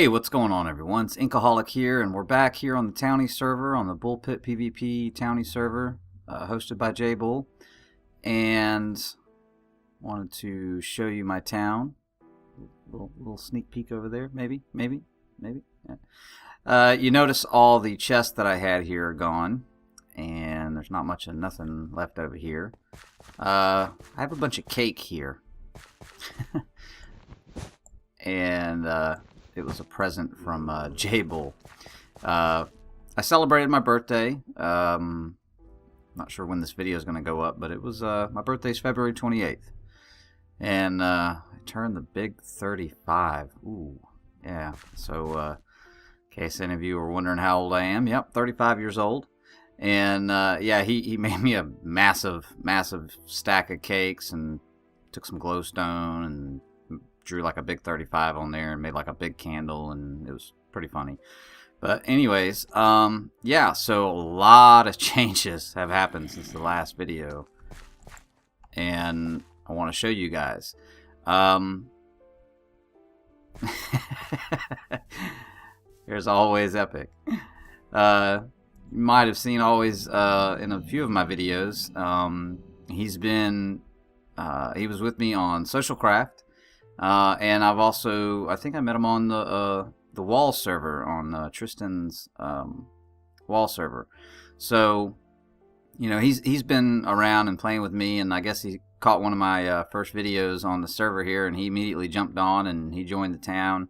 Hey, what's going on, everyone? It's Inkaholic here, and we're back here on the Townie server, on the Bullpit PvP Townie server, hosted by JBull. And wanted to show you my town. Little sneak peek over there, maybe. Yeah. You notice all the chests that I had here are gone, and there's not much of nothing left over here. I have a bunch of cake here. And it was a present from JBull. I celebrated my birthday. Not sure when this video is going to go up, but it was my birthday's February 28th. And I turned the big 35. Ooh, yeah. So, in case any of you are wondering how old I am, yep, 35 years old. And yeah, he made me a massive stack of cakes and took some glowstone and drew like a big 35 on there and made like a big candle, and it was pretty funny. But anyways, yeah, so a lot of changes have happened since the last video, and I want to show you guys. There's always epic. You might have seen always in a few of my videos. He was with me on Socialcraft. And I've also, I think I met him on the Wall server, on Tristan's Wall server. So, you know, he's been around and playing with me, and I guess he caught one of my first videos on the server here, and he immediately jumped on and he joined the town,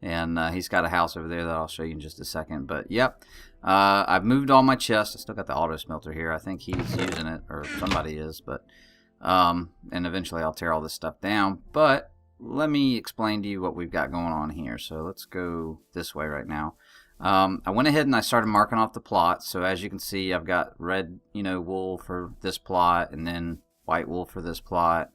and he's got a house over there that I'll show you in just a second. But yep, I've moved all my chests. I still got the auto smelter here. I think he's using it, or somebody is, but and eventually I'll tear all this stuff down. But let me explain to you what we've got going on here. So let's go this way right now. I went ahead and I started marking off the plots. So as you can see, I've got red, wool for this plot, and then white wool for this plot,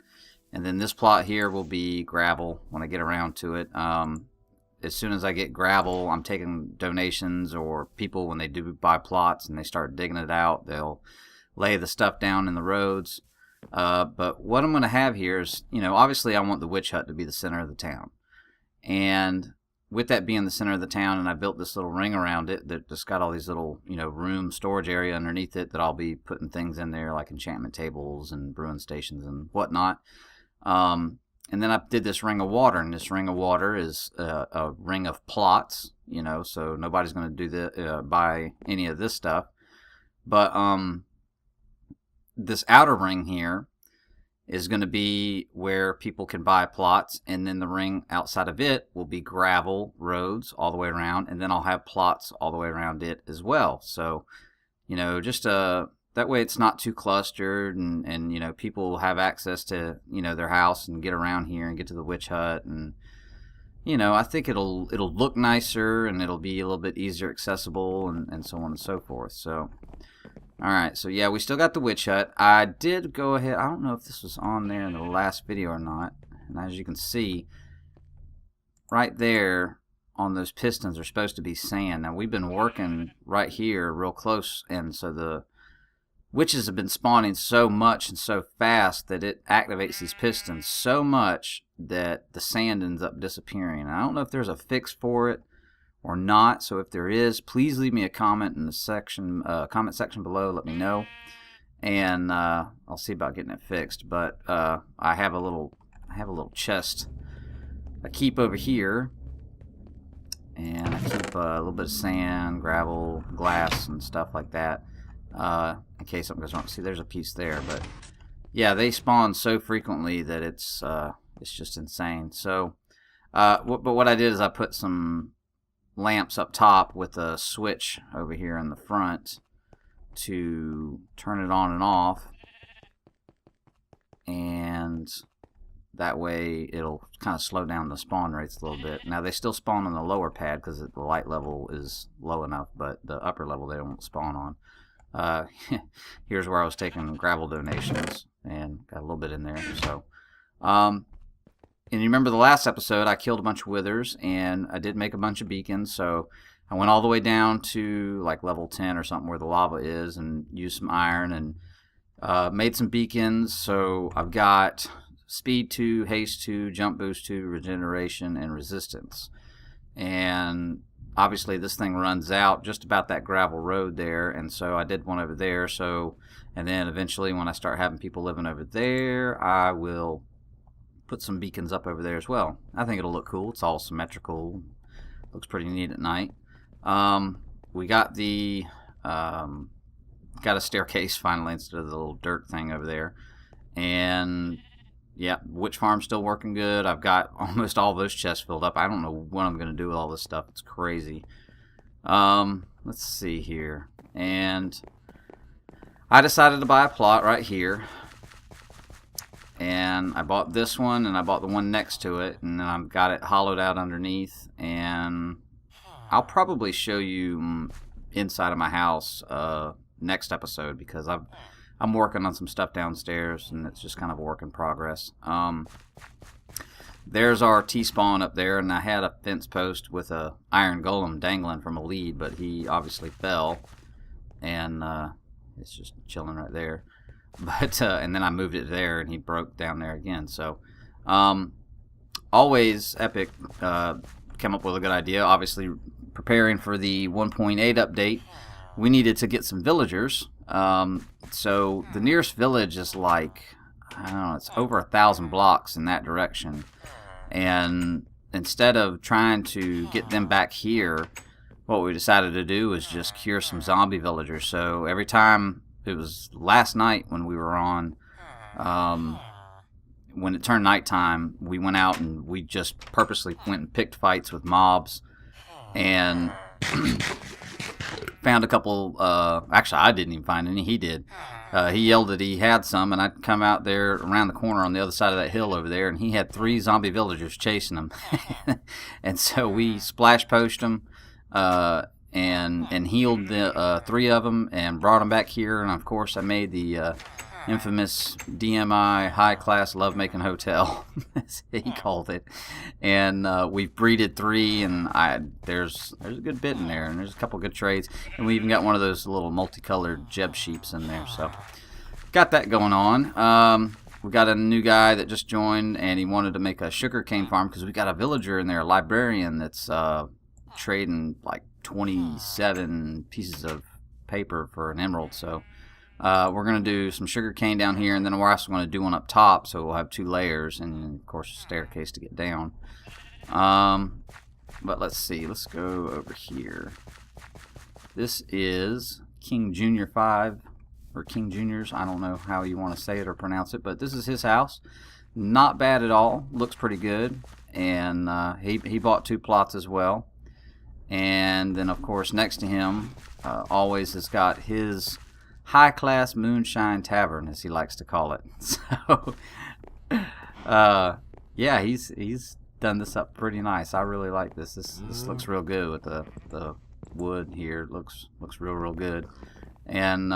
and then this plot here will be gravel when I get around to it. As soon as I get gravel, I'm taking donations, or people, when they do buy plots and they start digging it out, they'll lay the stuff down in the roads. But what I'm going to have here is, obviously I want the witch hut to be the center of the town. And with that being the center of the town, and I built this little ring around it that just got all these little, room storage area underneath it that I'll be putting things in there like enchantment tables and brewing stations and whatnot. And then I did this ring of water, and this ring of water is a ring of plots, so nobody's going to do buy any of this stuff. But this outer ring here is going to be where people can buy plots, and then the ring outside of it will be gravel roads all the way around, and then I'll have plots all the way around it as well. So, just that way it's not too clustered, and people will have access to their house and get around here and get to the witch hut, and I think it'll look nicer, and it'll be a little bit easier accessible, and so on and so forth. So alright, so yeah, we still got the witch hut. I did go ahead, I don't know if this was on there in the last video or not, and as you can see, right there on those pistons are supposed to be sand. Now we've been working right here real close, and so the witches have been spawning so much and so fast that it activates these pistons so much that the sand ends up disappearing. And I don't know if there's a fix for it or not, so if there is, please leave me a comment in the comment section below. Let me know, and I'll see about getting it fixed. But I have a little chest I keep over here, and I keep a little bit of sand, gravel, glass, and stuff like that, in case something goes wrong. See, there's a piece there, but yeah, they spawn so frequently that it's just insane. So, but what I did is I put some lamps up top with a switch over here in the front to turn it on and off, and that way it'll kind of slow down the spawn rates a little bit. Now they still spawn on the lower pad because the light level is low enough, but the upper level they don't spawn on. Here's where I was taking gravel donations and got a little bit in there. So and you remember the last episode, I killed a bunch of withers, and I did make a bunch of beacons, so I went all the way down to like level 10 or something where the lava is, and used some iron and made some beacons. So I've got speed 2, haste 2, jump boost 2, regeneration, and resistance. and obviously this thing runs out just about that gravel road there, and so I did one over there. So, and then eventually when I start having people living over there, I will put some beacons up over there as well. I think it'll look cool. It's all symmetrical. Looks pretty neat at night. We got the got a staircase finally instead of the little dirt thing over there. And yeah, Witch Farm's still working good. I've got almost all those chests filled up. I don't know what I'm going to do with all this stuff. It's crazy. Let's see here. And I decided to buy a plot right here. And I bought this one, and I bought the one next to it, and then I've got it hollowed out underneath. And I'll probably show you inside of my house next episode, because I'm working on some stuff downstairs, and it's just kind of a work in progress. There's our T-spawn up there, and I had a fence post with a iron golem dangling from a lead, but he obviously fell, and it's just chilling right there. But and then I moved it there, and he broke down there again. So always Epic came up with a good idea. Obviously, preparing for the 1.8 update, we needed to get some villagers. So the nearest village is like, I don't know, it's over 1,000 blocks in that direction. And instead of trying to get them back here, what we decided to do was just cure some zombie villagers. So every time, it was last night when we were on, when it turned nighttime, we went out and we just purposely went and picked fights with mobs, and found a couple. Actually, I didn't even find any. He did. He yelled that he had some, and I'd come out there around the corner on the other side of that hill over there, and he had 3 zombie villagers chasing him. And so we splash posted them, and healed the 3 of them and brought them back here. And of course, I made the infamous DMI High Class Lovemaking Hotel, as he called it. And we've breeded 3, and there's a good bit in there, and there's a couple good trades. And we even got one of those little multicolored Jeb sheeps in there. So got that going on. We got a new guy that just joined, and he wanted to make a sugarcane farm, because we got a villager in there, a librarian, that's trading like 27 pieces of paper for an emerald. So we're going to do some sugar cane down here, and then we're also going to do one up top, so we'll have 2 layers, and of course a staircase to get down. But let's see, let's go over here. This is King Junior 5, or King Junior's, I don't know how you want to say it or pronounce it, but this is his house. Not bad at all, looks pretty good. And he bought 2 plots as well. And then, of course, next to him, always has got his high-class moonshine tavern, as he likes to call it. So, yeah, he's done this up pretty nice. I really like this. This looks real good with the wood here. It looks real good. And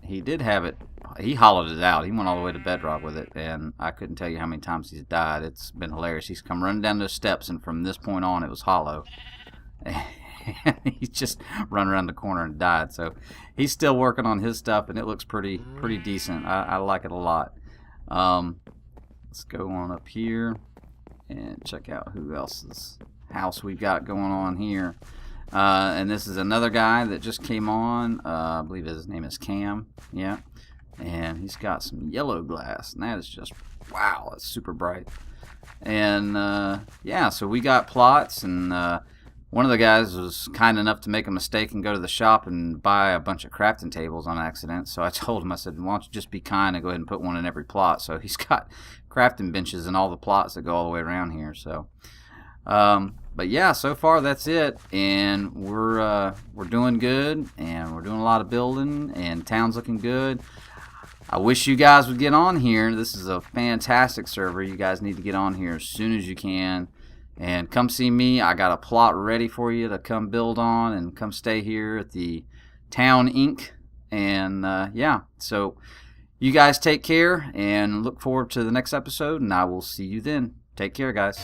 he did have it. He hollowed it out. He went all the way to bedrock with it, and I couldn't tell you how many times he's died. It's been hilarious. He's come running down those steps, and from this point on, it was hollow. And he's just run around the corner and died. So he's still working on his stuff, and it looks pretty decent. I like it a lot. Let's go on up here and check out who else's house we've got going on here. And this is another guy that just came on. I believe his name is Cam. Yeah. And he's got some yellow glass, and that is just, wow, it's super bright. And yeah, so we got plots, and one of the guys was kind enough to make a mistake and go to the shop and buy a bunch of crafting tables on accident. So I told him, I said, why don't you just be kind and go ahead and put one in every plot. So he's got crafting benches in all the plots that go all the way around here. So but yeah, so far that's it, and we're doing good, and we're doing a lot of building, and town's looking good. I wish you guys would get on here. This is a fantastic server. You guys need to get on here as soon as you can. And come see me. I got a plot ready for you to come build on, and come stay here at the Town Inc. And yeah, so you guys take care, and look forward to the next episode, and I will see you then. Take care, guys.